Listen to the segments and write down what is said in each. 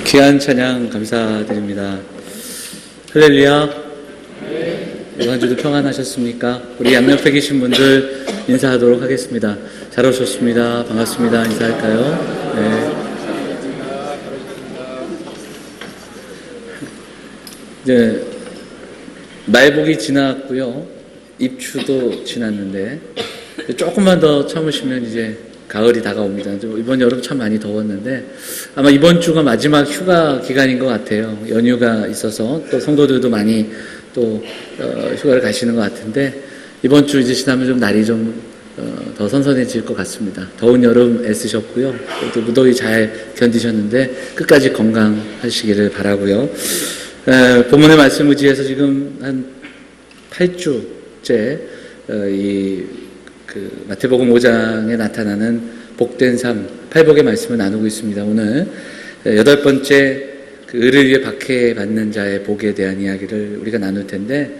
귀한 찬양 감사드립니다. 할렐루야. 이번 한 주도 평안하셨습니까? 우리 양옆에 계신 분들 인사하도록 하겠습니다. 잘 오셨습니다. 반갑습니다. 인사할까요? 네. 이제 말복이 지났고요. 입추도 지났는데 조금만 더 참으시면 이제 가을이 다가옵니다. 이번 여름 참 많이 더웠는데 아마 이번 주가 마지막 휴가 기간인 것 같아요. 연휴가 있어서 또 성도들도 많이 또 휴가를 가시는 것 같은데 이번 주 이제 지나면 좀 날이 좀 더 선선해질 것 같습니다. 더운 여름 애쓰셨고요. 또 무더위 잘 견디셨는데 끝까지 건강하시기를 바라고요. 본문의 말씀 의지해서 지금 한 8주째 마태복음 5장에 나타나는 복된 삶, 팔복의 말씀을 나누고 있습니다. 오늘 8번째 의를 위해 박해받는 자의 복에 대한 이야기를 우리가 나눌 텐데,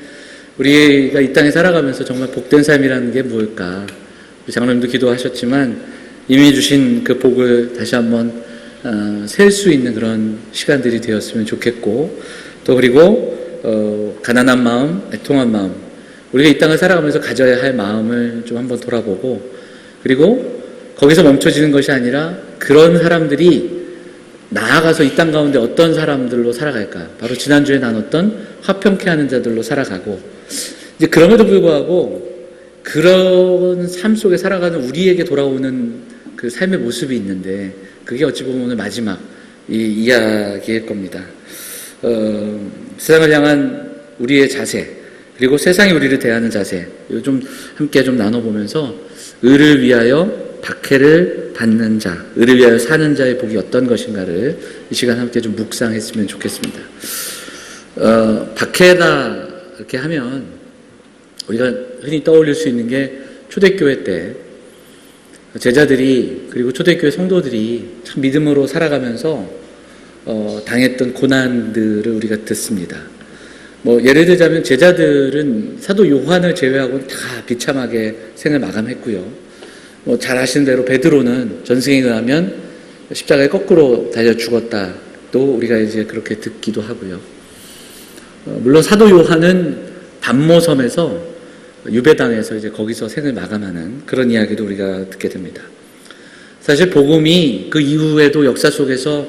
우리가 이 땅에 살아가면서 정말 복된 삶이라는 게 뭘까? 우리 장로님도 기도하셨지만 이미 주신 그 복을 다시 한번 셀 수 있는 그런 시간들이 되었으면 좋겠고, 또 그리고 가난한 마음, 애통한 마음, 우리가 이 땅을 살아가면서 가져야 할 마음을 좀 한번 돌아보고, 그리고 거기서 멈춰지는 것이 아니라 그런 사람들이 나아가서 이 땅 가운데 어떤 사람들로 살아갈까? 바로 지난주에 나눴던 화평케 하는 자들로 살아가고, 이제 그럼에도 불구하고 그런 삶 속에 살아가는 우리에게 돌아오는 그 삶의 모습이 있는데, 그게 어찌 보면 오늘 마지막 이 이야기일 겁니다. 세상을 향한 우리의 자세, 그리고 세상이 우리를 대하는 자세, 이거 좀 함께 좀 나눠보면서 의를 위하여 박해를 받는 자, 의를 위하여 사는 자의 복이 어떤 것인가를 이 시간 함께 좀 묵상했으면 좋겠습니다. 박해다 이렇게 하면 우리가 흔히 떠올릴 수 있는 게 초대교회 때 제자들이, 그리고 초대교회 성도들이 참 믿음으로 살아가면서 당했던 고난들을 우리가 듣습니다. 예를 들자면 제자들은 사도 요한을 제외하고는 다 비참하게 생을 마감했고요. 잘 아시는 대로 베드로는 전승에 의하면 십자가에 거꾸로 달려 죽었다. 또 우리가 이제 그렇게 듣기도 하고요. 물론 사도 요한은 담모섬에서 유배당해서 이제 거기서 생을 마감하는 그런 이야기도 우리가 듣게 됩니다. 사실 복음이 그 이후에도 역사 속에서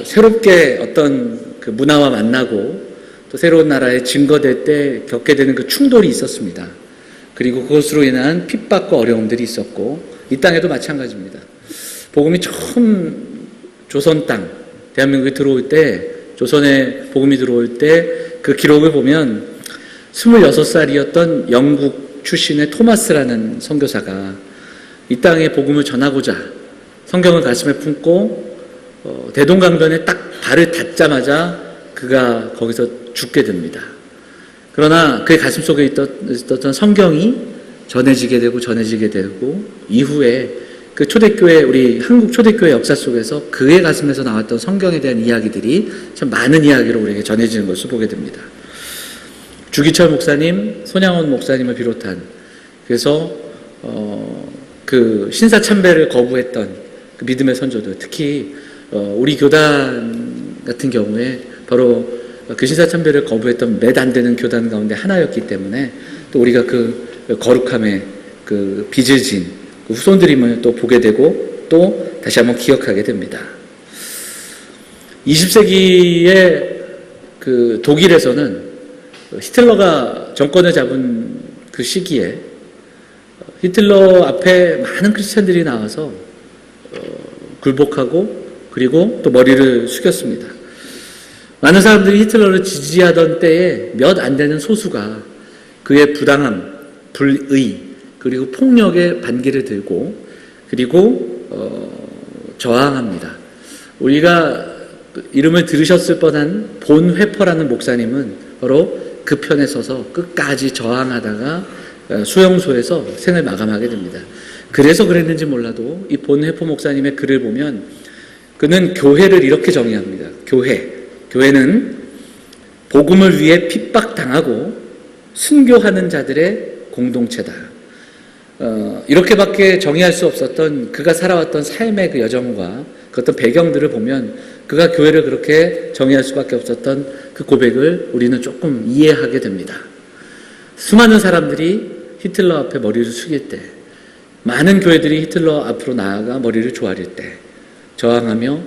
새롭게 어떤 그 문화와 만나고 또 새로운 나라에 증거될 때 겪게 되는 그 충돌이 있었습니다. 그리고 그것으로 인한 핍박과 어려움들이 있었고, 이 땅에도 마찬가지입니다. 복음이 처음 조선 땅, 대한민국에 들어올 때, 조선에 복음이 들어올 때 그 기록을 보면 26살이었던 영국 출신의 토마스라는 선교사가 이 땅에 복음을 전하고자 성경을 가슴에 품고 대동강변에 딱 발을 닿자마자 그가 거기서 죽게 됩니다. 그러나 그의 가슴속에 있었던 성경이 전해지게 되고 이후에 그 초대교회, 우리 한국 초대교회 역사 속에서 그의 가슴에서 나왔던 성경에 대한 이야기들이 참 많은 이야기로 우리에게 전해지는 것을 보게 됩니다. 주기철 목사님, 손양원 목사님을 비롯한, 그래서 그 신사참배를 거부했던 그 믿음의 선조들, 특히 우리 교단 같은 경우에 바로 그 신사참배를 거부했던 몇 안 되는 교단 가운데 하나였기 때문에 또 우리가 그 거룩함의 그 빚을 진 그 후손들임을 또 보게 되고 또 다시 한번 기억하게 됩니다. 20세기의 그 독일에서는 히틀러가 정권을 잡은 그 시기에 히틀러 앞에 많은 크리스찬들이 나와서 굴복하고 그리고 또 머리를 숙였습니다. 많은 사람들이 히틀러를 지지하던 때에 몇 안 되는 소수가 그의 부당함, 불의, 그리고 폭력의 반기를 들고 그리고 저항합니다. 우리가 이름을 들으셨을 뻔한 본 회퍼라는 목사님은 바로 그 편에 서서 끝까지 저항하다가 수용소에서 생을 마감하게 됩니다. 그래서 그랬는지 몰라도 이 본 회퍼 목사님의 글을 보면 그는 교회를 이렇게 정의합니다. 교회는 복음을 위해 핍박당하고 순교하는 자들의 공동체다. 이렇게밖에 정의할 수 없었던 그가 살아왔던 삶의 그 여정과 그 어떤 배경들을 보면 그가 교회를 그렇게 정의할 수밖에 없었던 그 고백을 우리는 조금 이해하게 됩니다. 수많은 사람들이 히틀러 앞에 머리를 숙일 때, 많은 교회들이 히틀러 앞으로 나아가 머리를 조아릴 때 저항하며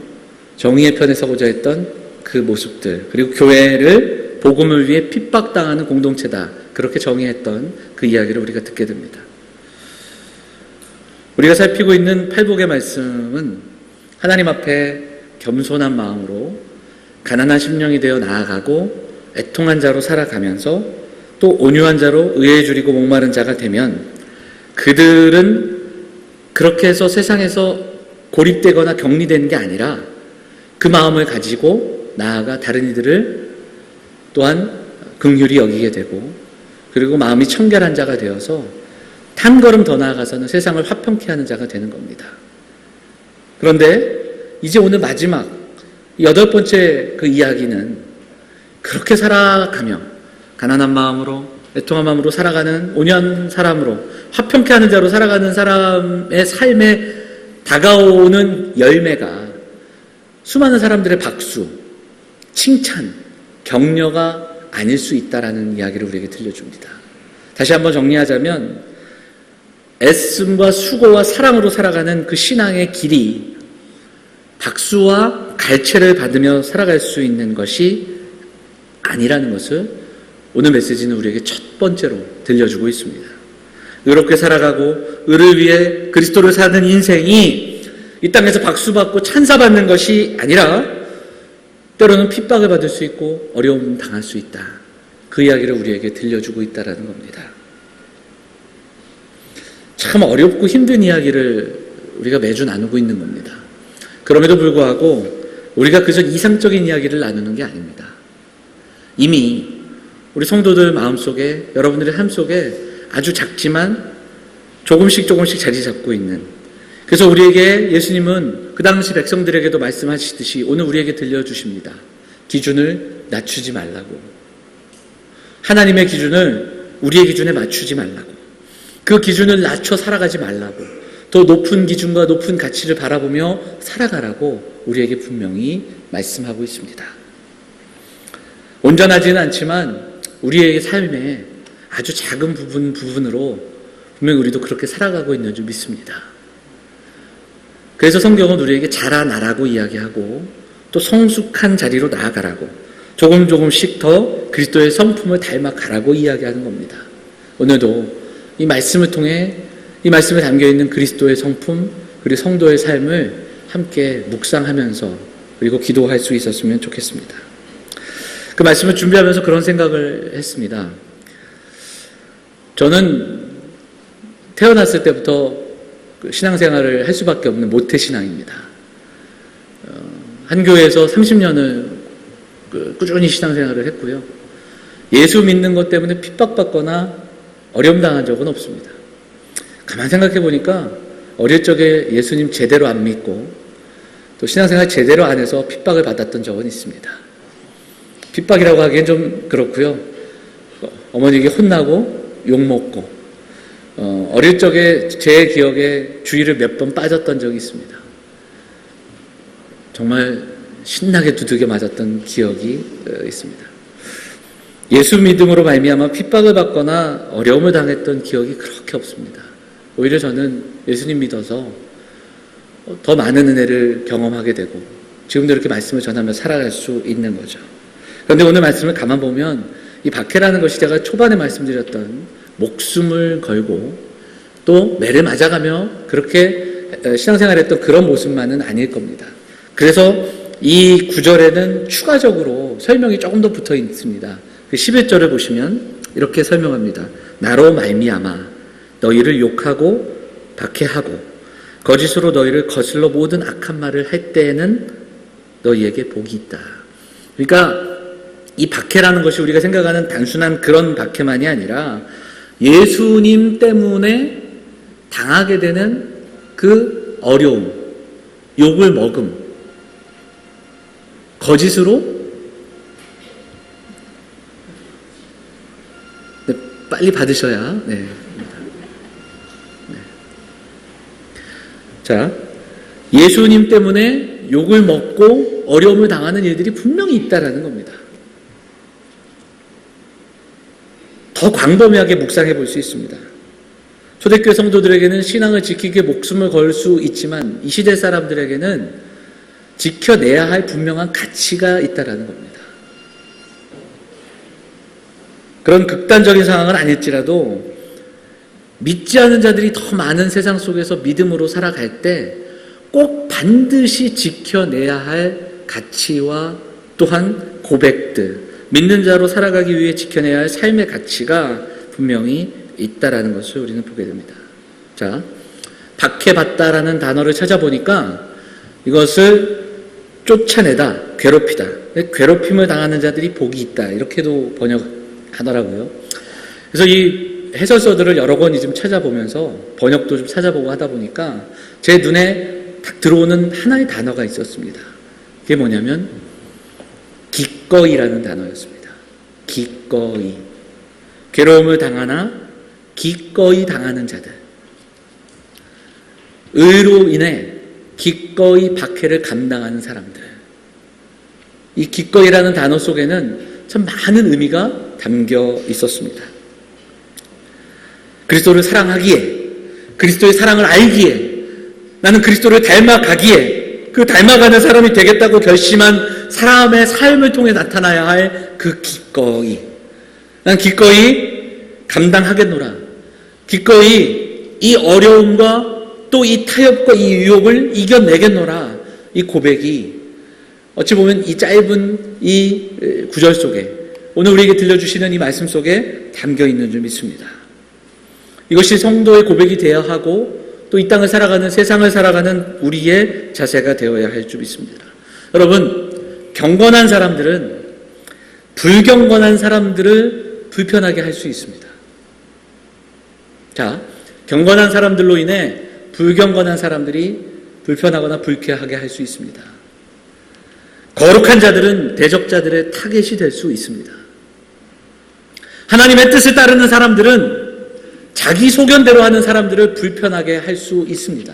정의의 편에 서고자 했던 그 모습들, 그리고 교회를 복음을 위해 핍박당하는 공동체다, 그렇게 정의했던 그 이야기를 우리가 듣게 됩니다. 우리가 살피고 있는 팔복의 말씀은 하나님 앞에 겸손한 마음으로 가난한 심령이 되어 나아가고 애통한 자로 살아가면서 또 온유한 자로 의에 줄이고 목마른 자가 되면 그들은 그렇게 해서 세상에서 고립되거나 격리되는 게 아니라 그 마음을 가지고 나아가 다른 이들을 또한 긍휼히 여기게 되고, 그리고 마음이 청결한 자가 되어서 한 걸음 더 나아가서는 세상을 화평케 하는 자가 되는 겁니다. 그런데 이제 오늘 마지막 8번째 그 이야기는 그렇게 살아가며 가난한 마음으로 애통한 마음으로 살아가는 온유한 사람으로 화평케 하는 자로 살아가는 사람의 삶에 다가오는 열매가 수많은 사람들의 박수, 칭찬, 격려가 아닐 수 있다라는 이야기를 우리에게 들려줍니다. 다시 한번 정리하자면 애씀과 수고와 사랑으로 살아가는 그 신앙의 길이 박수와 갈채를 받으며 살아갈 수 있는 것이 아니라는 것을 오늘 메시지는 우리에게 첫 번째로 들려주고 있습니다. 의롭게 살아가고 의를 위해 그리스도를 사는 인생이 이 땅에서 박수받고 찬사받는 것이 아니라 때로는 핍박을 받을 수 있고 어려움 당할 수 있다. 그 이야기를 우리에게 들려주고 있다는 겁니다. 참 어렵고 힘든 이야기를 우리가 매주 나누고 있는 겁니다. 그럼에도 불구하고 우리가 그저 이상적인 이야기를 나누는 게 아닙니다. 이미 우리 성도들 마음속에, 여러분들의 삶 속에 아주 작지만 조금씩 자리 잡고 있는, 그래서 우리에게 예수님은 그 당시 백성들에게도 말씀하시듯이 오늘 우리에게 들려주십니다. 기준을 낮추지 말라고. 하나님의 기준을 우리의 기준에 맞추지 말라고. 그 기준을 낮춰 살아가지 말라고. 더 높은 기준과 높은 가치를 바라보며 살아가라고 우리에게 분명히 말씀하고 있습니다. 온전하지는 않지만 우리의 삶에 아주 작은 부분으로 분명히 우리도 그렇게 살아가고 있는 줄 믿습니다. 그래서 성경은 우리에게 자라나라고 이야기하고 또 성숙한 자리로 나아가라고, 조금씩 더 그리스도의 성품을 닮아가라고 이야기하는 겁니다. 오늘도 이 말씀을 통해 이 말씀에 담겨있는 그리스도의 성품 그리고 성도의 삶을 함께 묵상하면서 그리고 기도할 수 있었으면 좋겠습니다. 그 말씀을 준비하면서 그런 생각을 했습니다. 저는 태어났을 때부터 신앙생활을 할 수밖에 없는 모태신앙입니다. 한 교회에서 30년을 꾸준히 신앙생활을 했고요. 예수 믿는 것 때문에 핍박받거나 어려움 당한 적은 없습니다. 가만 생각해 보니까 어릴 적에 예수님 제대로 안 믿고 또 신앙생활 제대로 안 해서 핍박을 받았던 적은 있습니다. 핍박이라고 하기엔 좀 그렇고요. 어머니에게 혼나고 욕먹고 어릴 적에 제 기억에 주의를 몇 번 빠졌던 적이 있습니다. 정말 신나게 두들겨 맞았던 기억이 있습니다. 예수 믿음으로 말미암아 핍박을 받거나 어려움을 당했던 기억이 그렇게 없습니다. 오히려 저는 예수님 믿어서 더 많은 은혜를 경험하게 되고 지금도 이렇게 말씀을 전하며 살아갈 수 있는 거죠. 그런데 오늘 말씀을 가만 보면 이 박해라는 것이 제가 초반에 말씀드렸던 목숨을 걸고 또 매를 맞아가며 그렇게 신앙생활했던 그런 모습만은 아닐 겁니다. 그래서 이 구절에는 추가적으로 설명이 조금 더 붙어 있습니다. 그 11절을 보시면 이렇게 설명합니다. 나로 말미암아 너희를 욕하고 박해하고 거짓으로 너희를 거슬러 모든 악한 말을 할 때에는 너희에게 복이 있다. 그러니까 이 박해라는 것이 우리가 생각하는 단순한 그런 박해만이 아니라 예수님 때문에 당하게 되는 그 어려움, 욕을 먹음, 거짓으로 빨리 받으셔야. 네. 자, 예수님 때문에 욕을 먹고 어려움을 당하는 일들이 분명히 있다라는 겁니다. 더 광범위하게 묵상해 볼 수 있습니다. 초대교회 성도들에게는 신앙을 지키기에 목숨을 걸 수 있지만 이 시대 사람들에게는 지켜내야 할 분명한 가치가 있다라는 겁니다. 그런 극단적인 상황은 아닐지라도 믿지 않은 자들이 더 많은 세상 속에서 믿음으로 살아갈 때 꼭 반드시 지켜내야 할 가치와 또한 고백들, 믿는 자로 살아가기 위해 지켜내야 할 삶의 가치가 분명히 있다라는 것을 우리는 보게 됩니다. 자, 박해받다라는 단어를 찾아보니까 이것을 쫓아내다, 괴롭히다, 괴롭힘을 당하는 자들이 복이 있다 이렇게도 번역하더라고요. 그래서 이 해설서들을 여러 권 좀 찾아보면서 번역도 좀 찾아보고 하다 보니까 제 눈에 딱 들어오는 하나의 단어가 있었습니다. 그게 뭐냐면 기꺼이라는 단어였습니다. 기꺼이. 괴로움을 당하나 기꺼이 당하는 자들. 의로 인해 기꺼이 박해를 감당하는 사람들. 이 기꺼이라는 단어 속에는 참 많은 의미가 담겨 있었습니다. 그리스도를 사랑하기에, 그리스도의 사랑을 알기에, 나는 그리스도를 닮아가기에, 그 닮아가는 사람이 되겠다고 결심한 사람의 삶을 통해 나타나야 할 그 기꺼이. 난 기꺼이 감당하겠노라. 기꺼이 이 어려움과 또 이 타협과 이 유혹을 이겨내겠노라. 이 고백이 어찌 보면 이 짧은 이 구절 속에, 오늘 우리에게 들려주시는 이 말씀 속에 담겨 있는 줄 믿습니다. 이것이 성도의 고백이 되어야 하고 또 이 땅을 살아가는, 세상을 살아가는 우리의 자세가 되어야 할 줄 믿습니다. 여러분, 경건한 사람들은 불경건한 사람들을 불편하게 할 수 있습니다. 자, 경건한 사람들로 인해 불경건한 사람들이 불편하거나 불쾌하게 할 수 있습니다. 거룩한 자들은 대적자들의 타겟이 될 수 있습니다. 하나님의 뜻을 따르는 사람들은 자기 소견대로 하는 사람들을 불편하게 할 수 있습니다.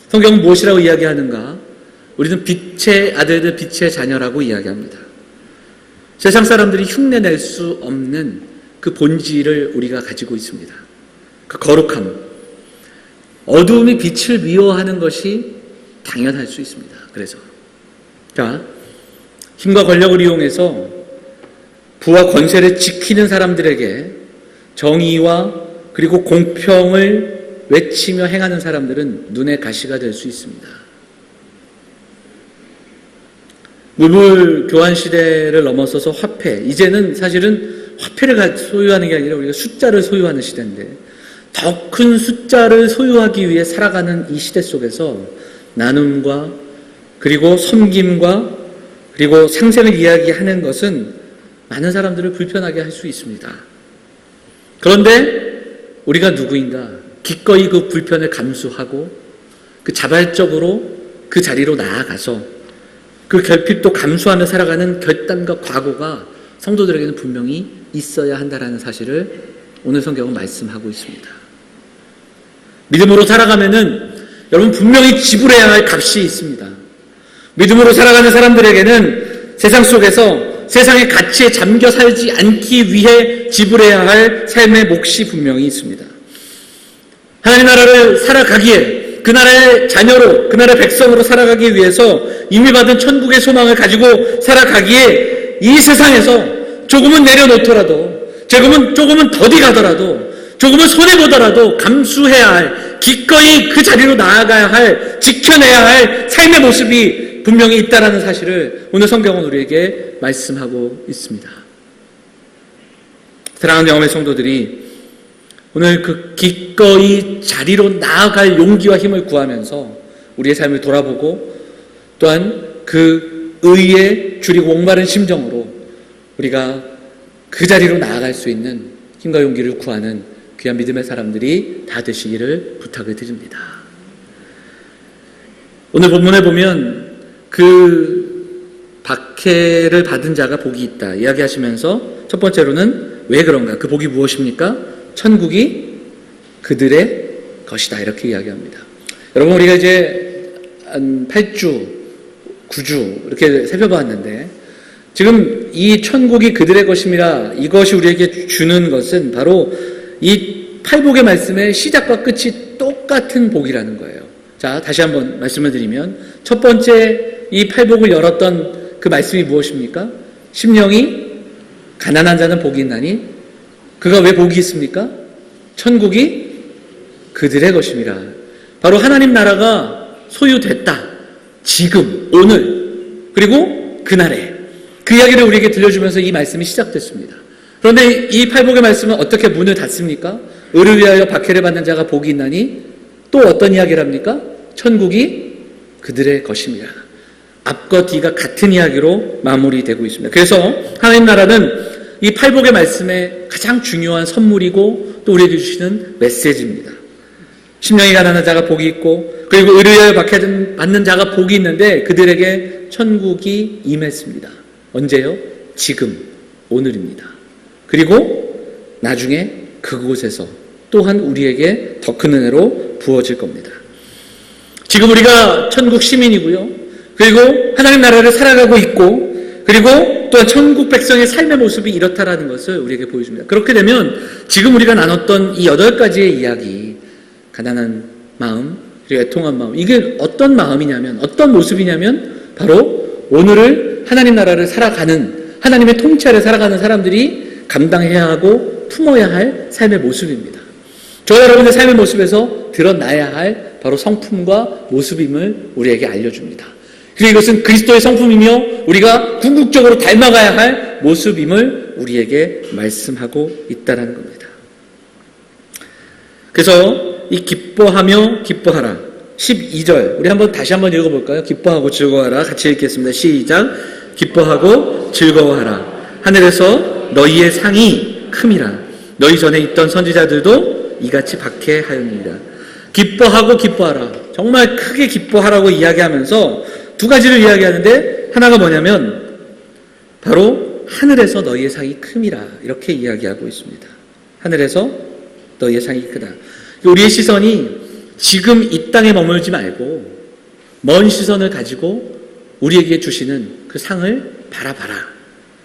성경은 무엇이라고 이야기하는가? 우리는 빛의 아들들, 빛의 자녀라고 이야기합니다. 세상 사람들이 흉내낼 수 없는 그 본질을 우리가 가지고 있습니다. 그 거룩함. 어두움이 빛을 미워하는 것이 당연할 수 있습니다. 그래서 자, 힘과 권력을 이용해서 부와 권세를 지키는 사람들에게 정의와 그리고 공평을 외치며 행하는 사람들은 눈의 가시가 될 수 있습니다. 물불 교환 시대를 넘어서서 화폐, 이제는 사실은 화폐를 소유하는 게 아니라 우리가 숫자를 소유하는 시대인데 더 큰 숫자를 소유하기 위해 살아가는 이 시대 속에서 나눔과 그리고 섬김과 그리고 상생을 이야기하는 것은 많은 사람들을 불편하게 할 수 있습니다. 그런데 우리가 누구인가? 기꺼이 그 불편을 감수하고 그 자발적으로 그 자리로 나아가서 그 결핍도 감수하며 살아가는 결단과 각오가 성도들에게는 분명히 있어야 한다는 사실을 오늘 성경은 말씀하고 있습니다. 믿음으로 살아가면은 여러분 분명히 지불해야 할 값이 있습니다. 믿음으로 살아가는 사람들에게는 세상 속에서 세상의 가치에 잠겨 살지 않기 위해 지불해야 할 삶의 몫이 분명히 있습니다. 하나님 나라를 살아가기에, 그 나라의 자녀로, 그 나라의 백성으로 살아가기 위해서 이미 받은 천국의 소망을 가지고 살아가기에 이 세상에서 조금은 내려놓더라도, 조금은 더디 가더라도, 조금은 손해보더라도 감수해야 할, 기꺼이 그 자리로 나아가야 할, 지켜내야 할 삶의 모습이 분명히 있다라는 사실을 오늘 성경은 우리에게 말씀하고 있습니다. 사랑하는 영혼의 성도들이 오늘 그 기꺼이 자리로 나아갈 용기와 힘을 구하면서 우리의 삶을 돌아보고 또한 그 의에 줄이고 목마른 심정으로 우리가 그 자리로 나아갈 수 있는 힘과 용기를 구하는 귀한 믿음의 사람들이 다 되시기를 부탁을 드립니다. 오늘 본문에 보면 그 박해를 받은 자가 복이 있다 이야기하시면서 첫 번째로는 왜 그런가? 그 복이 무엇입니까? 천국이 그들의 것이다 이렇게 이야기합니다. 여러분 우리가 이제 한 8주, 9주 이렇게 살펴봤는데 지금 이 천국이 그들의 것임이라 이것이 우리에게 주는 것은 바로 이 팔복의 말씀의 시작과 끝이 똑같은 복이라는 거예요. 자, 다시 한번 말씀을 드리면 첫 번째 이 팔복을 열었던 그 말씀이 무엇입니까? 심령이 가난한 자는 복이 있나니 그가 왜 복이 있습니까? 천국이 그들의 것임이라. 바로 하나님 나라가 소유됐다. 지금, 오늘, 그리고 그날에 그 이야기를 우리에게 들려주면서 이 말씀이 시작됐습니다. 그런데 이 팔복의 말씀은 어떻게 문을 닫습니까? 의를 위하여 박해를 받는 자가 복이 있나니 또 어떤 이야기를 합니까? 천국이 그들의 것입니다. 앞과 뒤가 같은 이야기로 마무리되고 있습니다. 그래서 하나님 나라는 이 팔복의 말씀의 가장 중요한 선물이고 또 우리에게 주시는 메시지입니다. 심령이 가난한 자가 복이 있고 그리고 의를 위하여 박해받는 자가 복이 있는데 그들에게 천국이 임했습니다. 언제요? 지금, 오늘입니다. 그리고 나중에 그곳에서 또한 우리에게 더 큰 은혜로 부어질 겁니다. 지금 우리가 천국 시민이고요. 그리고 하나님 나라를 살아가고 있고 그리고 또한 천국 백성의 삶의 모습이 이렇다라는 것을 우리에게 보여줍니다. 그렇게 되면 지금 우리가 나눴던 이 8가지의 이야기, 가난한 마음, 그리고 애통한 마음, 이게 어떤 마음이냐면 어떤 모습이냐면 바로 오늘을 하나님 나라를 살아가는 하나님의 통치 아래 살아가는 사람들이 감당해야 하고 품어야 할 삶의 모습입니다. 저와 여러분의 삶의 모습에서 드러나야 할 바로 성품과 모습임을 우리에게 알려줍니다. 그리고 이것은 그리스도의 성품이며 우리가 궁극적으로 닮아가야 할 모습임을 우리에게 말씀하고 있다는 겁니다. 그래서 이 기뻐하며 기뻐하라 12절 우리 다시 한번 읽어볼까요? 기뻐하고 즐거워하라 같이 읽겠습니다. 시작. 기뻐하고 즐거워하라 하늘에서 너희의 상이 큼이라 너희 전에 있던 선지자들도 이같이 박해하였느니라. 기뻐하고 기뻐하라 정말 크게 기뻐하라고 이야기하면서 두 가지를 이야기하는데 하나가 뭐냐면 바로 하늘에서 너희의 상이 큼이라 이렇게 이야기하고 있습니다. 하늘에서 너희의 상이 크다. 우리의 시선이 지금 이 땅에 머물지 말고 먼 시선을 가지고 우리에게 주시는 그 상을 바라봐라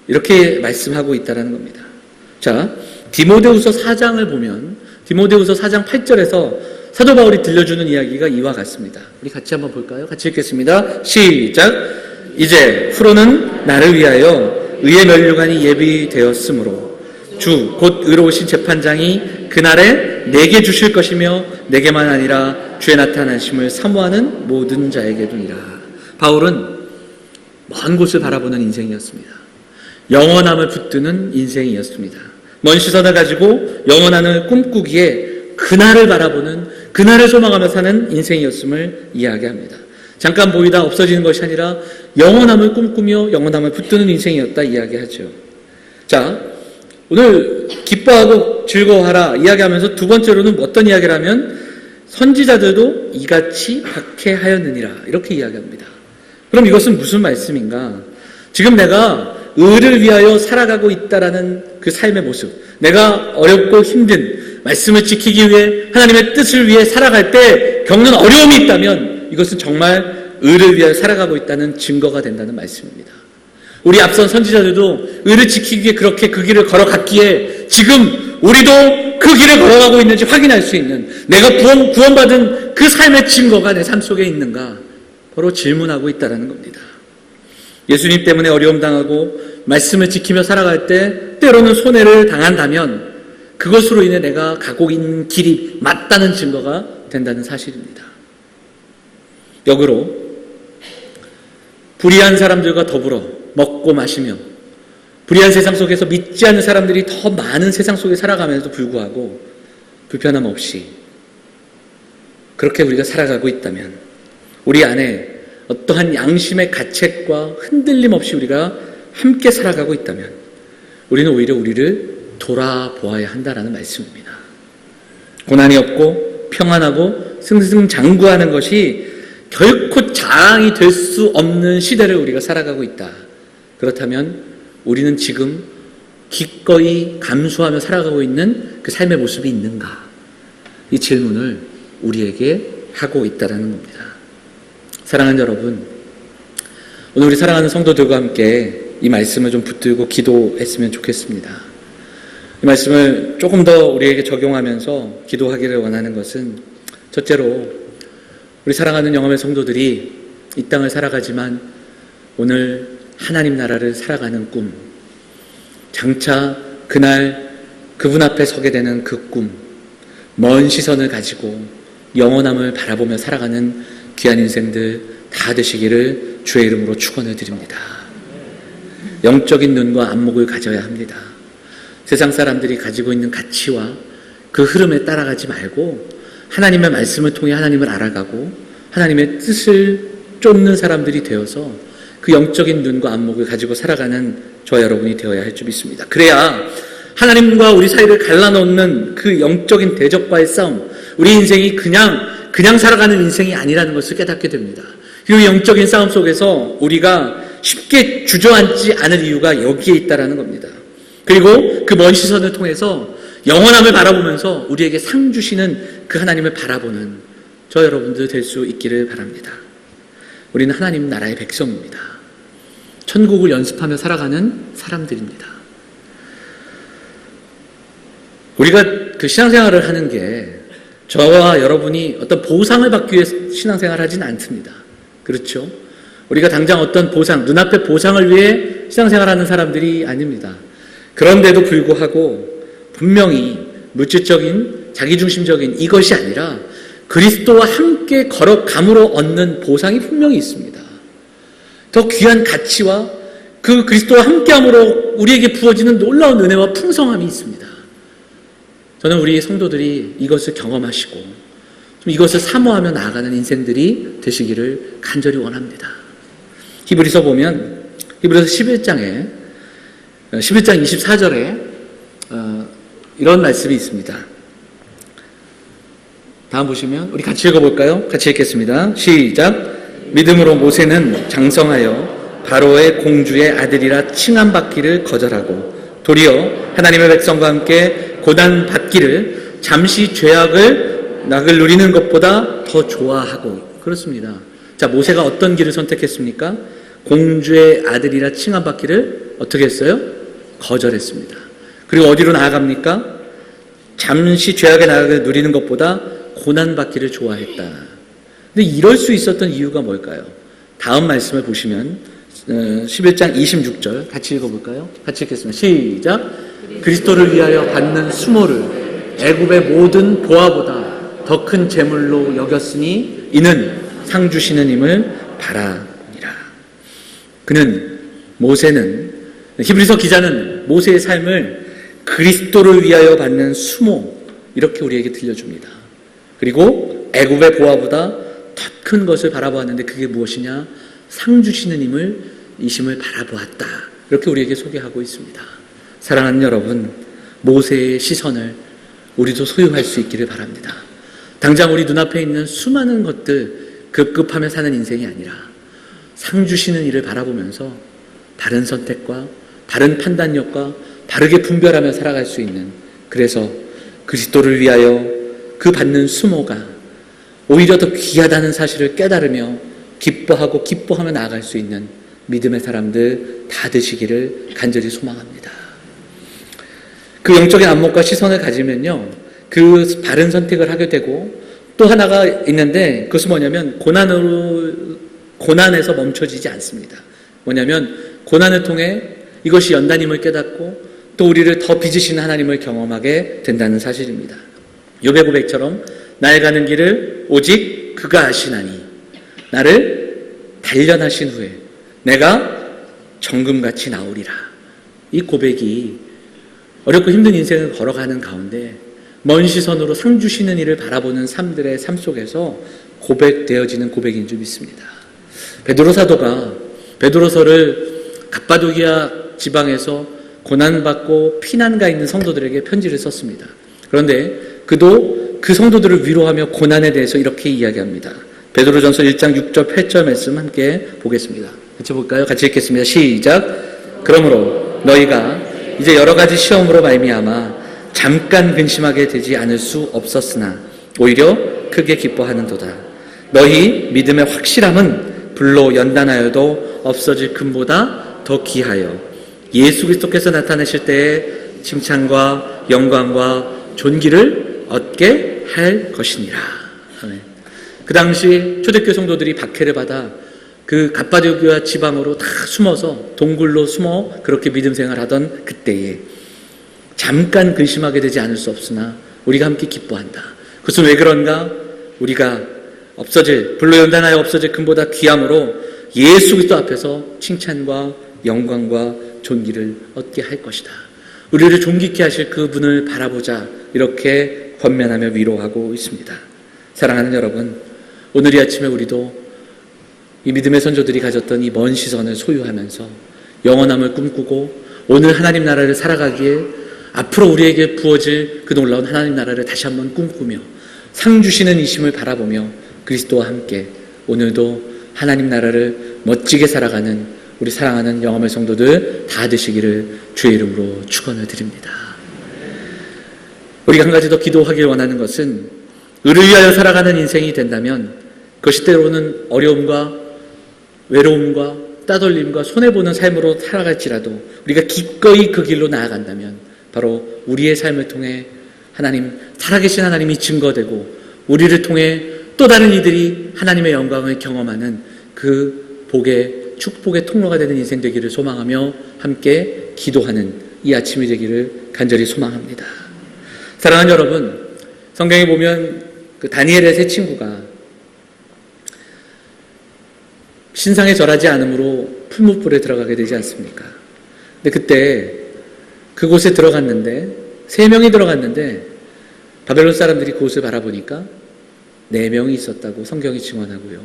이렇게 말씀하고 있다는 겁니다. 자, 디모데후서 4장을 보면 디모데후서 4장 8절에서 사도 바울이 들려주는 이야기가 이와 같습니다. 우리 같이 한번 볼까요? 같이 읽겠습니다. 시작. 이제 후로는 나를 위하여 의의 면류관이 예비되었으므로 주 곧 의로우신 재판장이 그날에 내게 주실 것이며 내게만 아니라 주의 나타나심을 사모하는 모든 자에게도니라. 바울은 먼 곳을 바라보는 인생이었습니다. 영원함을 붙드는 인생이었습니다. 먼 시선을 가지고 영원함을 꿈꾸기에 그날을 바라보는 그날을 소망하며 사는 인생이었음을 이야기합니다. 잠깐 보이다 없어지는 것이 아니라 영원함을 꿈꾸며 영원함을 붙드는 인생이었다 이야기하죠. 자, 오늘 기뻐하고 즐거워하라 이야기하면서 두 번째로는 어떤 이야기를 하면 선지자들도 이같이 박해하였느니라 이렇게 이야기합니다. 그럼 이것은 무슨 말씀인가? 지금 내가 의를 위하여 살아가고 있다라는 그 삶의 모습, 내가 어렵고 힘든 말씀을 지키기 위해 하나님의 뜻을 위해 살아갈 때 겪는 어려움이 있다면 이것은 정말 의를 위하여 살아가고 있다는 증거가 된다는 말씀입니다. 우리 앞선 선지자들도 의를 지키기 위해 그렇게 그 길을 걸어갔기에 지금 우리도 그 길을 걸어가고 있는지 확인할 수 있는 내가 구원받은 그 삶의 증거가 내 삶 속에 있는가 바로 질문하고 있다는 겁니다. 예수님 때문에 어려움 당하고 말씀을 지키며 살아갈 때 때로는 손해를 당한다면 그것으로 인해 내가 가고 있는 길이 맞다는 증거가 된다는 사실입니다. 역으로 불의한 사람들과 더불어 먹고 마시며 불의한 세상 속에서 믿지 않는 사람들이 더 많은 세상 속에 살아가면서도 불구하고 불편함 없이 그렇게 우리가 살아가고 있다면 우리 안에 어떠한 양심의 가책과 흔들림 없이 우리가 함께 살아가고 있다면 우리는 오히려 우리를 돌아보아야 한다라는 말씀입니다. 고난이 없고 평안하고 승승장구하는 것이 결코 자랑이 될 수 없는 시대를 우리가 살아가고 있다. 그렇다면 우리는 지금 기꺼이 감수하며 살아가고 있는 그 삶의 모습이 있는가? 이 질문을 우리에게 하고 있다는 겁니다. 사랑하는 여러분, 오늘 우리 사랑하는 성도들과 함께 이 말씀을 좀 붙들고 기도했으면 좋겠습니다. 이 말씀을 조금 더 우리에게 적용하면서 기도하기를 원하는 것은, 첫째로 우리 사랑하는 영암의 성도들이 이 땅을 살아가지만 오늘 하나님 나라를 살아가는 꿈, 장차 그날 그분 앞에 서게 되는 그 꿈, 먼 시선을 가지고 영원함을 바라보며 살아가는 귀한 인생들 다 되시기를 주의 이름으로 축원을 드립니다. 영적인 눈과 안목을 가져야 합니다. 세상 사람들이 가지고 있는 가치와 그 흐름에 따라가지 말고 하나님의 말씀을 통해 하나님을 알아가고 하나님의 뜻을 쫓는 사람들이 되어서 그 영적인 눈과 안목을 가지고 살아가는 저와 여러분이 되어야 할 줄 믿습니다. 그래야 하나님과 우리 사이를 갈라놓는 그 영적인 대적과의 싸움, 우리 인생이 그냥 살아가는 인생이 아니라는 것을 깨닫게 됩니다. 그리고 영적인 싸움 속에서 우리가 쉽게 주저앉지 않을 이유가 여기에 있다라는 겁니다. 그리고 그 먼 시선을 통해서 영원함을 바라보면서 우리에게 상 주시는 그 하나님을 바라보는 저 여러분들 될 수 있기를 바랍니다. 우리는 하나님 나라의 백성입니다. 천국을 연습하며 살아가는 사람들입니다. 우리가 그 신앙생활을 하는 게 저와 여러분이 어떤 보상을 받기 위해 신앙생활을 하지는 않습니다. 그렇죠? 우리가 당장 어떤 보상, 눈앞의 보상을 위해 신앙생활하는 사람들이 아닙니다. 그런데도 불구하고 분명히 물질적인, 자기중심적인 이것이 아니라 그리스도와 함께 걸어감으로 얻는 보상이 분명히 있습니다. 더 귀한 가치와 그 그리스도와 함께함으로 우리에게 부어지는 놀라운 은혜와 풍성함이 있습니다. 저는 우리 성도들이 이것을 경험하시고 좀 이것을 사모하며 나아가는 인생들이 되시기를 간절히 원합니다. 히브리서 보면 히브리서 11장 24절에 이런 말씀이 있습니다. 다음 보시면 우리 같이 읽어볼까요? 같이 읽겠습니다. 시작. 믿음으로 모세는 장성하여 바로의 공주의 아들이라 칭함받기를 거절하고 도리어 하나님의 백성과 함께 고난받기를 잠시 낙을 누리는 것보다 더 좋아하고. 그렇습니다. 자, 모세가 어떤 길을 선택했습니까? 공주의 아들이라 칭함받기를 어떻게 했어요? 거절했습니다. 그리고 어디로 나아갑니까? 잠시 죄악의 낙을 누리는 것보다 고난받기를 좋아했다. 근데 이럴 수 있었던 이유가 뭘까요? 다음 말씀을 보시면 11장 26절 같이 읽어볼까요? 같이 읽겠습니다. 시작. 그리스도를 위하여 받는 수모를 애굽의 모든 보화보다 더 큰 재물로 여겼으니 이는 상 주시는 힘을 바라니라. 모세는, 히브리서 기자는 모세의 삶을 그리스도를 위하여 받는 수모, 이렇게 우리에게 들려줍니다. 그리고 애굽의 보화보다 더 큰 것을 바라보았는데 그게 무엇이냐? 상 주시는 이심을 바라보았다. 이렇게 우리에게 소개하고 있습니다. 사랑하는 여러분, 모세의 시선을 우리도 소유할 수 있기를 바랍니다. 당장 우리 눈앞에 있는 수많은 것들 급급하며 사는 인생이 아니라 상 주시는 일을 바라보면서 바른 선택과 바른 판단력과 바르게 분별하며 살아갈 수 있는, 그래서 그리스도를 위하여 그 받는 수모가 오히려 더 귀하다는 사실을 깨달으며 기뻐하며 나아갈 수 있는 믿음의 사람들 다 되시기를 간절히 소망합니다. 그 영적인 안목과 시선을 가지면요, 그 바른 선택을 하게 되고, 또 하나가 있는데 그것은 뭐냐면 고난에서 멈춰지지 않습니다. 뭐냐면 고난을 통해 이것이 연단임을 깨닫고 또 우리를 더 빚으시는 하나님을 경험하게 된다는 사실입니다. 욥의 고백처럼 나의 가는 길을 오직 그가 아시나니 나를 단련하신 후에 내가 정금같이 나오리라. 이 고백이 어렵고 힘든 인생을 걸어가는 가운데 먼 시선으로 상 주시는 일을 바라보는 삶들의 삶 속에서 고백되어지는 고백인 줄 믿습니다. 베드로 사도가 베드로서를 갑바도기아 지방에서 고난받고 피난가 있는 성도들에게 편지를 썼습니다. 그런데 그도 그 성도들을 위로하며 고난에 대해서 이렇게 이야기합니다. 베드로전서 1장 6절 8절 말씀 함께 보겠습니다. 같이 볼까요? 같이 읽겠습니다. 시작. 그러므로 너희가 이제 여러 가지 시험으로 말미암아 잠깐 근심하게 되지 않을 수 없었으나 오히려 크게 기뻐하는도다. 너희 믿음의 확실함은 불로 연단하여도 없어질 금보다 더 귀하여 예수 그리스도께서 나타나실 때에 칭찬과 영광과 존귀를 얻게 할 것이니라. 아멘. 그 당시 초대교회 성도들이 박해를 받아 그 갑바도기아 지방으로 다 숨어서 동굴로 숨어 그렇게 믿음 생활하던 그때에 잠깐 근심하게 되지 않을 수 없으나 우리가 함께 기뻐한다. 그것은 왜 그런가? 우리가 불로 연단하여 없어질 금보다 귀함으로 예수 그리스도 앞에서 칭찬과 영광과 존귀를 얻게 할 것이다. 우리를 존귀케 하실 그분을 바라보자, 이렇게 권면하며 위로하고 있습니다. 사랑하는 여러분, 오늘 이 아침에 우리도 이 믿음의 선조들이 가졌던 이 먼 시선을 소유하면서 영원함을 꿈꾸고 오늘 하나님 나라를 살아가기에 앞으로 우리에게 부어질 그 놀라운 하나님 나라를 다시 한번 꿈꾸며 상 주시는 이심을 바라보며 그리스도와 함께 오늘도 하나님 나라를 멋지게 살아가는 우리 사랑하는 영험의 성도들 다 되시기를 주의 이름으로 축원을 드립니다. 우리가 한 가지 더 기도하길 원하는 것은 의를 위하여 살아가는 인생이 된다면 그것이 때로는 어려움과 외로움과 따돌림과 손해보는 삶으로 살아갈지라도 우리가 기꺼이 그 길로 나아간다면 바로 우리의 삶을 통해 하나님, 살아계신 하나님이 증거되고 우리를 통해 또 다른 이들이 하나님의 영광을 경험하는 그 복의 축복의 통로가 되는 인생 되기를 소망하며 함께 기도하는 이 아침이 되기를 간절히 소망합니다. 사랑하는 여러분, 성경에 보면 그 다니엘의 세 친구가 신상에 절하지 않으므로 풀무불에 들어가게 되지 않습니까? 근데 그때 그곳에 들어갔는데 3명이 들어갔는데 바벨론 사람들이 그곳을 바라보니까 4명이 있었다고 성경이 증언하고요.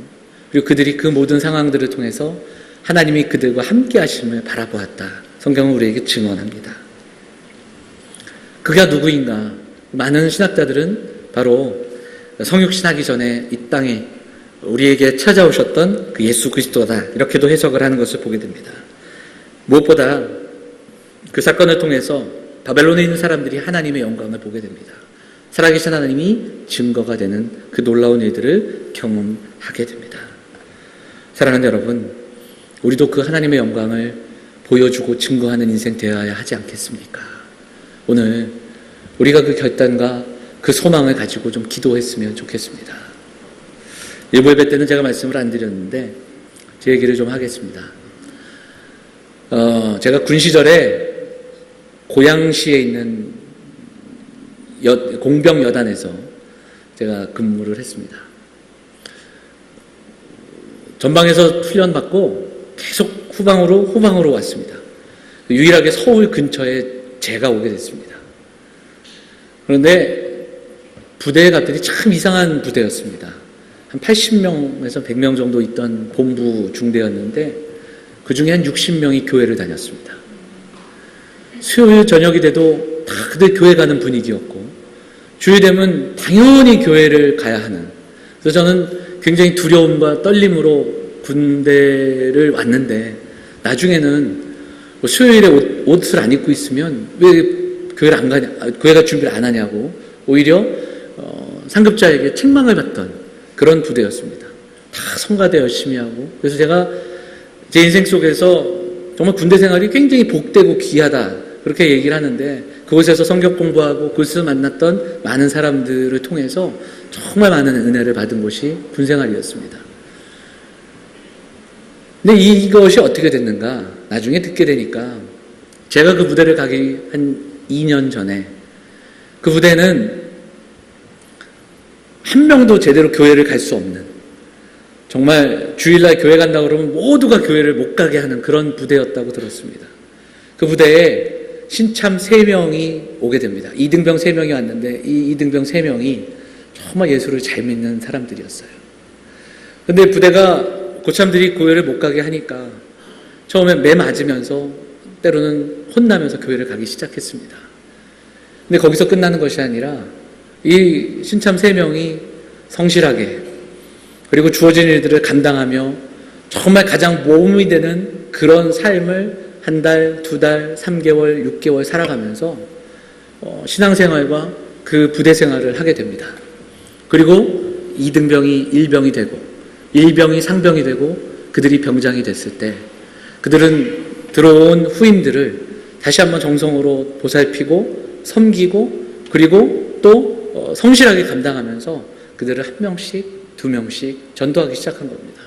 그리고 그들이 그 모든 상황들을 통해서 하나님이 그들과 함께 하심을 바라보았다. 성경은 우리에게 증언합니다. 그가 누구인가? 많은 신학자들은 바로 성육신하기 전에 이 땅에 우리에게 찾아오셨던 그 예수 그리스도다, 이렇게도 해석을 하는 것을 보게 됩니다. 무엇보다 그 사건을 통해서 바벨론에 있는 사람들이 하나님의 영광을 보게 됩니다. 살아계신 하나님이 증거가 되는 그 놀라운 일들을 경험하게 됩니다. 사랑하는 여러분, 우리도 그 하나님의 영광을 보여주고 증거하는 인생 되어야 하지 않겠습니까? 오늘 우리가 그 결단과 그 소망을 가지고 좀 기도했으면 좋겠습니다. 일부 예배 때는 제가 말씀을 안 드렸는데 제 얘기를 좀 하겠습니다. 제가 군 시절에 고양시에 있는 공병 여단에서 제가 근무를 했습니다. 전방에서 훈련받고 계속 후방으로 왔습니다. 유일하게 서울 근처에 제가 오게 됐습니다. 그런데 부대에 갔더니 참 이상한 부대였습니다. 한 80명에서 100명 정도 있던 본부 중대였는데 그 중에 한 60명이 교회를 다녔습니다. 수요일 저녁이 돼도 다들 교회 가는 분위기였고 주일 되면 당연히 교회를 가야 하는, 그래서 저는 굉장히 두려움과 떨림으로 군대를 왔는데 나중에는 뭐 수요일에 옷을 안 입고 있으면 왜 교회를 안 가냐, 교회가 준비를 안 하냐고 오히려 상급자에게 책망을 받던 그런 부대였습니다. 다 성가대 열심히 하고, 그래서 제가 제 인생 속에서 정말 군대 생활이 굉장히 복되고 귀하다, 그렇게 얘기를 하는데 그곳에서 성경 공부하고 그곳에서 만났던 많은 사람들을 통해서 정말 많은 은혜를 받은 곳이 군생활이었습니다. 근데 이것이 어떻게 됐는가 나중에 듣게 되니까, 제가 그 부대를 가기 한 2년 전에 그 부대는 한 명도 제대로 교회를 갈 수 없는, 정말 주일날 교회 간다고 그러면 모두가 교회를 못 가게 하는 그런 부대였다고 들었습니다. 그 부대에 신참 3명이 오게 됩니다. 이등병 3명이 왔는데 이 이등병 3명이 정말 예수를 잘 믿는 사람들이었어요. 근데 부대가 고참들이 교회를 못 가게 하니까 처음에 매 맞으면서 때로는 혼나면서 교회를 가기 시작했습니다. 근데 거기서 끝나는 것이 아니라 이 신참 3명이 성실하게 그리고 주어진 일들을 감당하며 정말 가장 모험이 되는 그런 삶을 한 달, 2달, 3개월, 6개월 살아가면서 신앙생활과 그 부대 생활을 하게 됩니다. 그리고 2등병이 1병이 되고 1병이 상병이 되고 그들이 병장이 됐을 때 그들은 들어온 후임들을 다시 한번 정성으로 보살피고 섬기고 그리고 또 성실하게 감당하면서 그들을 한 명씩 두 명씩 전도하기 시작한 겁니다.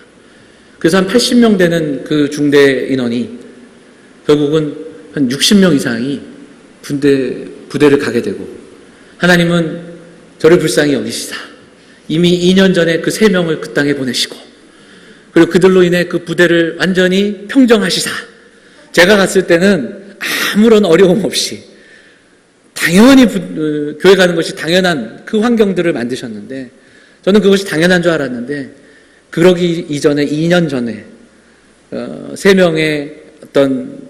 그래서 한 80명 되는 그 중대 인원이 결국은 한 60명 이상이 부대를 가게 되고 하나님은 저를 불쌍히 여기시사 이미 2년 전에 그 3명을 그 땅에 보내시고 그리고 그들로 인해 그 부대를 완전히 평정하시사 제가 갔을 때는 아무런 어려움 없이 당연히 교회 가는 것이 당연한 그 환경들을 만드셨는데 저는 그것이 당연한 줄 알았는데 그러기 이전에 2년 전에 3명의 어떤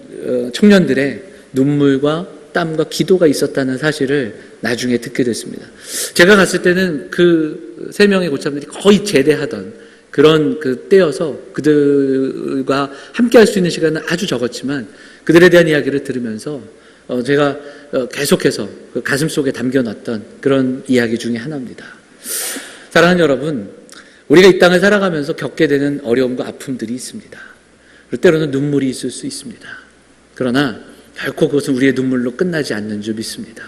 청년들의 눈물과 땀과 기도가 있었다는 사실을 나중에 듣게 됐습니다. 제가 갔을 때는 그 3명의 고참들이 거의 제대하던 그런 그 때여서 그들과 함께 할 수 있는 시간은 아주 적었지만 그들에 대한 이야기를 들으면서 제가 계속해서 그 가슴속에 담겨놨던 그런 이야기 중에 하나입니다. 사랑하는 여러분, 우리가 이 땅을 살아가면서 겪게 되는 어려움과 아픔들이 있습니다. 그리고 때로는 눈물이 있을 수 있습니다. 그러나 결코 그것은 우리의 눈물로 끝나지 않는 줄 믿습니다.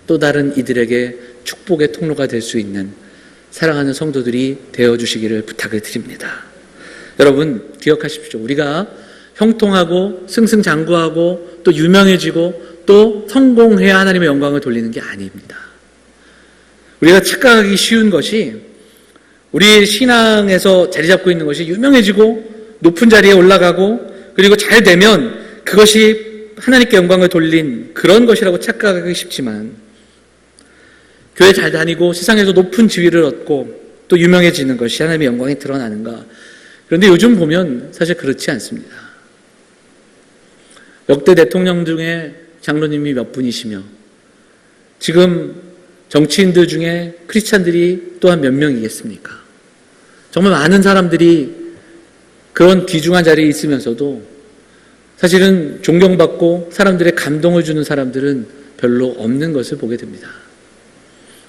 또 다른 이들에게 축복의 통로가 될 수 있는 사랑하는 성도들이 되어주시기를 부탁을 드립니다. 여러분 기억하십시오. 우리가 형통하고 승승장구하고 또 유명해지고 또 성공해야 하나님의 영광을 돌리는 게 아닙니다. 우리가 착각하기 쉬운 것이 우리의 신앙에서 자리 잡고 있는 것이 유명해지고 높은 자리에 올라가고 그리고 잘 되면 그것이 하나님께 영광을 돌린 그런 것이라고 착각하기 쉽지만 교회 잘 다니고 세상에서 높은 지위를 얻고 또 유명해지는 것이 하나님의 영광이 드러나는가? 그런데 요즘 보면 사실 그렇지 않습니다. 역대 대통령 중에 장로님이 몇 분이시며 지금 정치인들 중에 크리스찬들이 또한 몇 명이겠습니까? 정말 많은 사람들이 그런 귀중한 자리에 있으면서도 사실은 존경받고 사람들의 감동을 주는 사람들은 별로 없는 것을 보게 됩니다.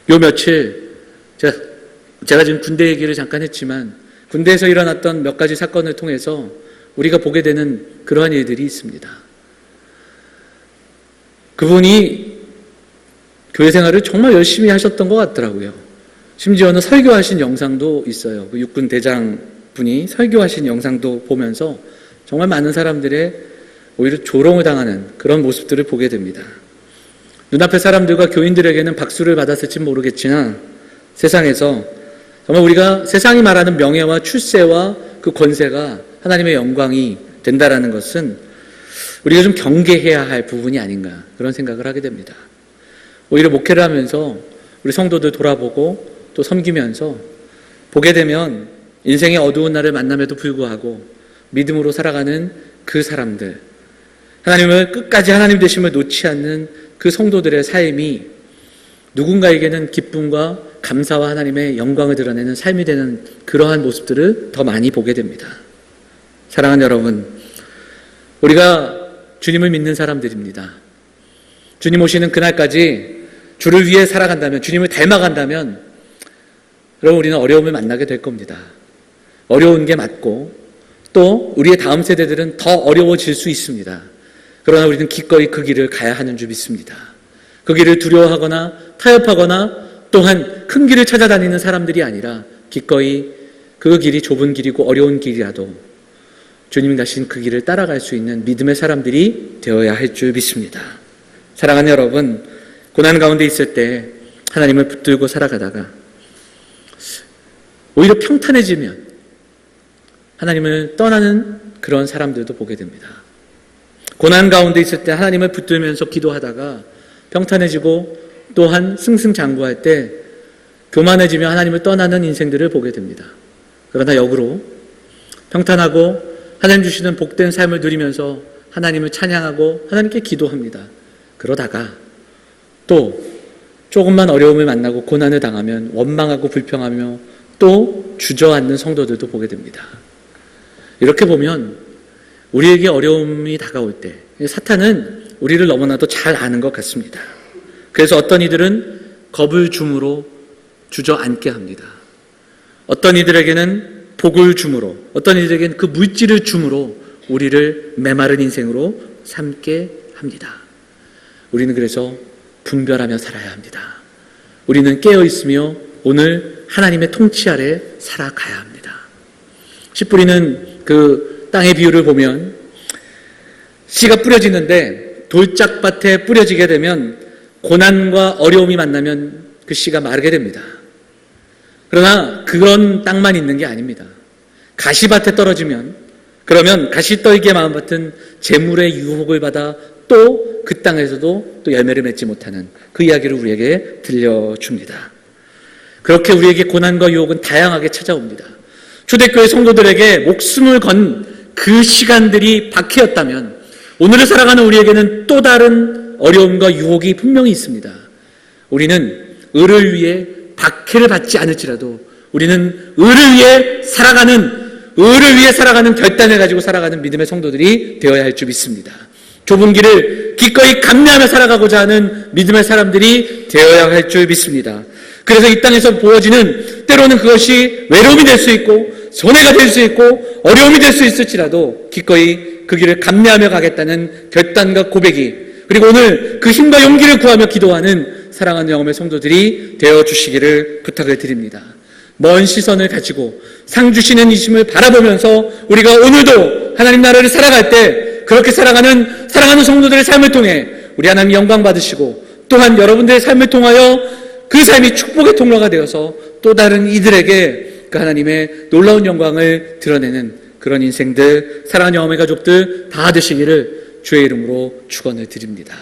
요 며칠 제가 지금 군대 얘기를 잠깐 했지만 군대에서 일어났던 몇 가지 사건을 통해서 우리가 보게 되는 그러한 일들이 있습니다. 그분이 교회 생활을 정말 열심히 하셨던 것 같더라고요. 심지어는 설교하신 영상도 있어요. 그 육군 대장분이 설교하신 영상도 보면서 정말 많은 사람들의 오히려 조롱을 당하는 그런 모습들을 보게 됩니다. 눈앞의 사람들과 교인들에게는 박수를 받았을지 모르겠지만 세상에서 정말 우리가 세상이 말하는 명예와 출세와 그 권세가 하나님의 영광이 된다라는 것은 우리가 좀 경계해야 할 부분이 아닌가 그런 생각을 하게 됩니다. 오히려 목회를 하면서 우리 성도들 돌아보고 또 섬기면서 보게 되면 인생의 어두운 날을 만남에도 불구하고 믿음으로 살아가는 그 사람들, 하나님을 끝까지 하나님 되심을 놓지 않는 그 성도들의 삶이 누군가에게는 기쁨과 감사와 하나님의 영광을 드러내는 삶이 되는 그러한 모습들을 더 많이 보게 됩니다. 사랑하는 여러분, 우리가 주님을 믿는 사람들입니다. 주님 오시는 그날까지 주를 위해 살아간다면, 주님을 닮아간다면 여러분 우리는 어려움을 만나게 될 겁니다. 어려운 게 맞고 또 우리의 다음 세대들은 더 어려워질 수 있습니다. 그러나 우리는 기꺼이 그 길을 가야 하는 줄 믿습니다. 그 길을 두려워하거나 타협하거나 또한 큰 길을 찾아다니는 사람들이 아니라 기꺼이 그 길이 좁은 길이고 어려운 길이라도 주님 가신 그 길을 따라갈 수 있는 믿음의 사람들이 되어야 할 줄 믿습니다. 사랑하는 여러분, 고난 가운데 있을 때 하나님을 붙들고 살아가다가 오히려 평탄해지면 하나님을 떠나는 그런 사람들도 보게 됩니다. 고난 가운데 있을 때 하나님을 붙들면서 기도하다가 평탄해지고 또한 승승장구할 때 교만해지며 하나님을 떠나는 인생들을 보게 됩니다. 그러나 역으로 평탄하고 하나님 주시는 복된 삶을 누리면서 하나님을 찬양하고 하나님께 기도합니다. 그러다가 또 조금만 어려움을 만나고 고난을 당하면 원망하고 불평하며 또 주저앉는 성도들도 보게 됩니다. 이렇게 보면 우리에게 어려움이 다가올 때 사탄은 우리를 너무나도 잘 아는 것 같습니다. 그래서 어떤 이들은 겁을 줌으로 주저앉게 합니다. 어떤 이들에게는 복을 줌으로, 어떤 이들에게는 그 물질을 줌으로 우리를 메마른 인생으로 삼게 합니다. 우리는 그래서 분별하며 살아야 합니다. 우리는 깨어있으며 오늘 하나님의 통치 아래 살아가야 합니다. 씨 뿌리는 그 땅의 비유를 보면 씨가 뿌려지는데 돌짝밭에 뿌려지게 되면 고난과 어려움이 만나면 그 씨가 마르게 됩니다. 그러나 그런 땅만 있는 게 아닙니다. 가시밭에 떨어지면, 그러면 가시떨기에 마음같은 재물의 유혹을 받아 또 그 땅에서도 또 열매를 맺지 못하는 그 이야기를 우리에게 들려줍니다. 그렇게 우리에게 고난과 유혹은 다양하게 찾아옵니다. 초대교회 성도들에게 목숨을 건 그 시간들이 박해였다면 오늘을 살아가는 우리에게는 또 다른 어려움과 유혹이 분명히 있습니다. 우리는 의를 위해 박해를 받지 않을지라도 우리는 의를 위해 살아가는 결단을 가지고 살아가는 믿음의 성도들이 되어야 할 줄 믿습니다. 좁은 길을 기꺼이 감내하며 살아가고자 하는 믿음의 사람들이 되어야 할 줄 믿습니다. 그래서 이 땅에서 보여지는 때로는 그것이 외로움이 될 수 있고 손해가 될 수 있고 어려움이 될 수 있을지라도 기꺼이 그 길을 감내하며 가겠다는 결단과 고백이, 그리고 오늘 그 힘과 용기를 구하며 기도하는 사랑하는 영혼의 성도들이 되어주시기를 부탁을 드립니다. 먼 시선을 가지고 상 주시는 이심을 바라보면서 우리가 오늘도 하나님 나라를 살아갈 때 그렇게 살아가는 사랑하는 성도들의 삶을 통해 우리 하나님 영광 받으시고, 또한 여러분들의 삶을 통하여 그 삶이 축복의 통로가 되어서 또 다른 이들에게 그 하나님의 놀라운 영광을 드러내는 그런 인생들, 사랑하는 영혼의 가족들 다 되시기를 주의 이름으로 축원을 드립니다.